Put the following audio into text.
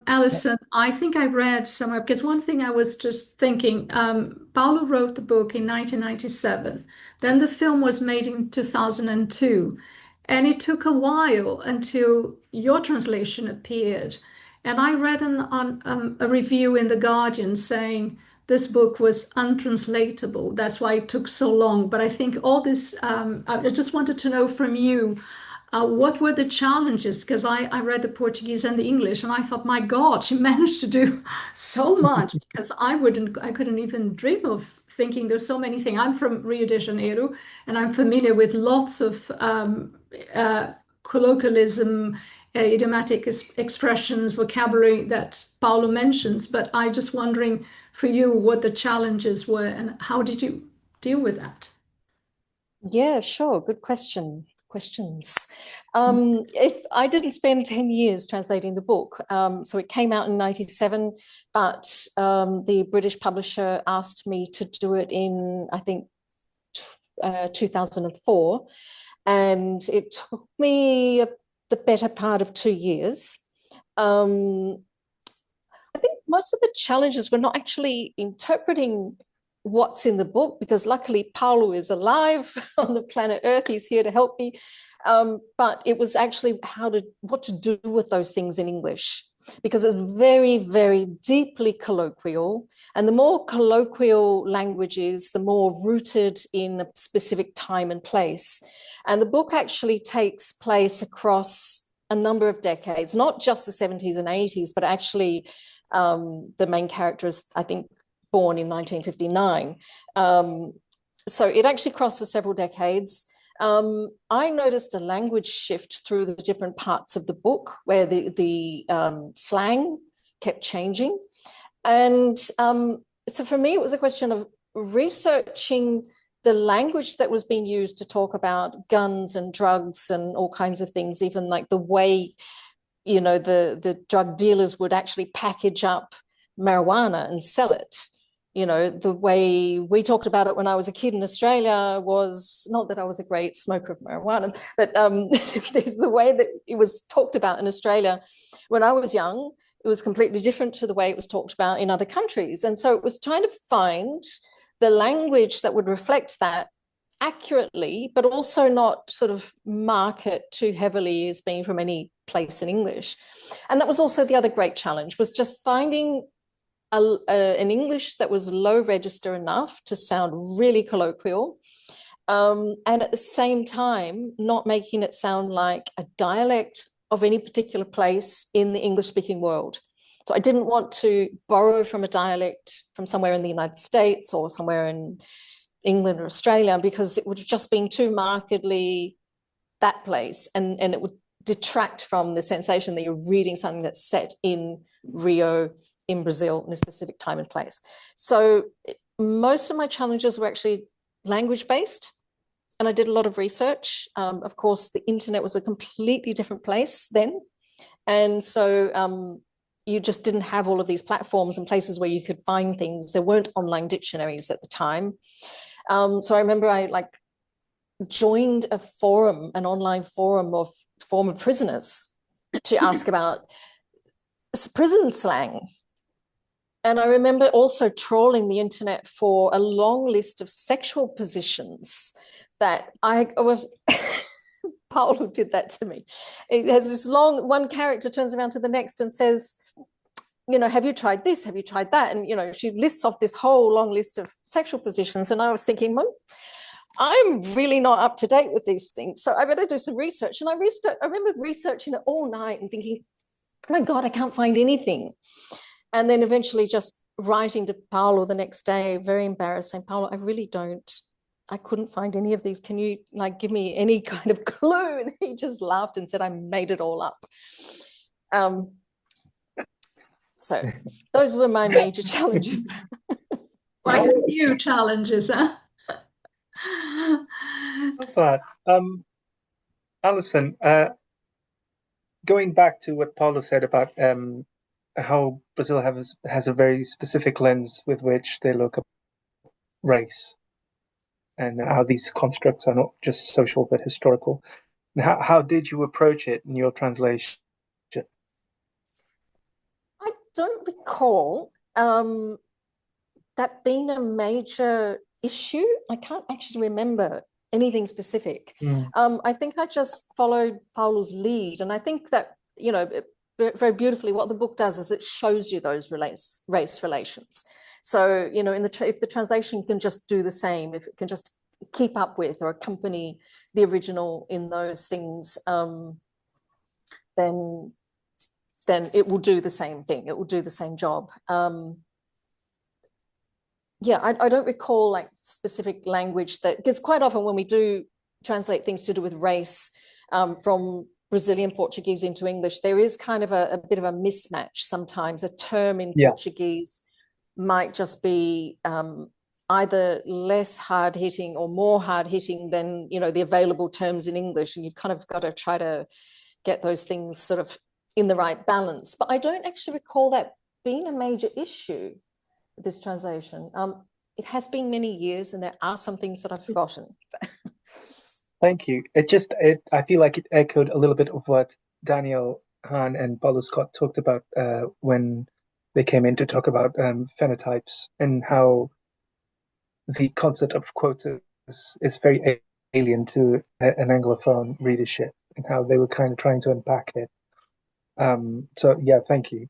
Alison, I think I read somewhere because one thing I was just thinking, Paulo wrote the book in 1997. Then the film was made in 2002. And it took a while until your translation appeared. And I read a review in The Guardian saying this book was untranslatable. That's why it took so long. But I think all this, I just wanted to know from you. What were the challenges? Because I read the Portuguese and the English, and I thought, my God, she managed to do so much. Because I couldn't even dream of thinking there's so many things. I'm from Rio de Janeiro, and I'm familiar with lots of uh, colloquialism, idiomatic expressions, vocabulary that Paulo mentions. But I just wondering for you what the challenges were and how did you deal with that? Yeah, sure. Good question. Questions. If I didn't spend 10 years translating the book, so it came out in 97, but the British publisher asked me to do it in, I think, 2004. And it took me the better part of 2 years. Um, I think most of the challenges were not actually interpreting what's in the book, because luckily Paulo is alive on the planet Earth. He's here to help me. But it was actually what to do with those things in English, because it's very, very deeply colloquial. And the more colloquial language is, the more rooted in a specific time and place. And the book actually takes place across a number of decades, not just the 70s and 80s, but actually the main character is, I think, born in 1959. So it actually crosses several decades. I noticed a language shift through the different parts of the book where the slang kept changing. And so for me, it was a question of researching the language that was being used to talk about guns and drugs and all kinds of things, even like the way, the drug dealers would actually package up marijuana and sell it. The way we talked about it when I was a kid in Australia was not that I was a great smoker of marijuana, but there's the way that it was talked about in Australia when I was young. It was completely different to the way it was talked about in other countries. And so it was trying to find the language that would reflect that accurately, but also not sort of mark it too heavily as being from any place in English. And that was also the other great challenge, was just finding an English that was low register enough to sound really colloquial, and at the same time not making it sound like a dialect of any particular place in the English-speaking world. So I didn't want to borrow from a dialect from somewhere in the United States or somewhere in England or Australia, because it would have just been too markedly that place, and it would detract from the sensation that you're reading something that's set in Rio, in Brazil, in a specific time and place. So most of my challenges were actually language-based, and I did a lot of research. Of course, the internet was a completely different place then. And so you just didn't have all of these platforms and places where you could find things. There weren't online dictionaries at the time. So I remember I joined a forum, an online forum of former prisoners, to ask about prison slang. And I remember also trawling the internet for a long list of sexual positions that I was. Paulo did that to me. It has this long, one character turns around to the next and says, have you tried this? Have you tried that? And, she lists off this whole long list of sexual positions. And I was thinking, well, I'm really not up to date with these things. So I better do some research. And I remember researching it all night and thinking, oh my God, I can't find anything. And then eventually just writing to Paulo the next day, very embarrassed, saying, Paulo, I couldn't find any of these. Can you give me any kind of clue? And he just laughed and said, I made it all up. So those were my major challenges. Quite a few challenges, huh? Love that. Alison, going back to what Paulo said about how Brazil has a very specific lens with which they look at race, and how these constructs are not just social but historical. How did you approach it in your translation? don't recall that being a major issue. I can't actually remember anything specific. I think I just followed Paulo's lead, and I think that, you know, very beautifully, what the book does is it shows you those race relations. So, you know, if the translation can just do the same, if it can just keep up with or accompany the original in those things, then it will do the same thing. It will do the same job. Yeah, I don't recall like specific language that, because quite often when we do translate things to do with race from Brazilian Portuguese into English, there is kind of a bit of a mismatch sometimes. A term in Portuguese might just be either less hard-hitting or more hard-hitting than, you know, the available terms in English, and you've kind of got to try to get those things sort of in the right balance. But I don't actually recall that being a major issue, this translation. It has been many years, and there are some things that I've forgotten. Thank you. I feel like it echoed a little bit of what Daniel Hahn and Paulo Scott talked about when they came in to talk about phenotypes, and how the concept of quotas is very alien to an Anglophone readership, and how they were kind of trying to unpack it. So yeah, thank you.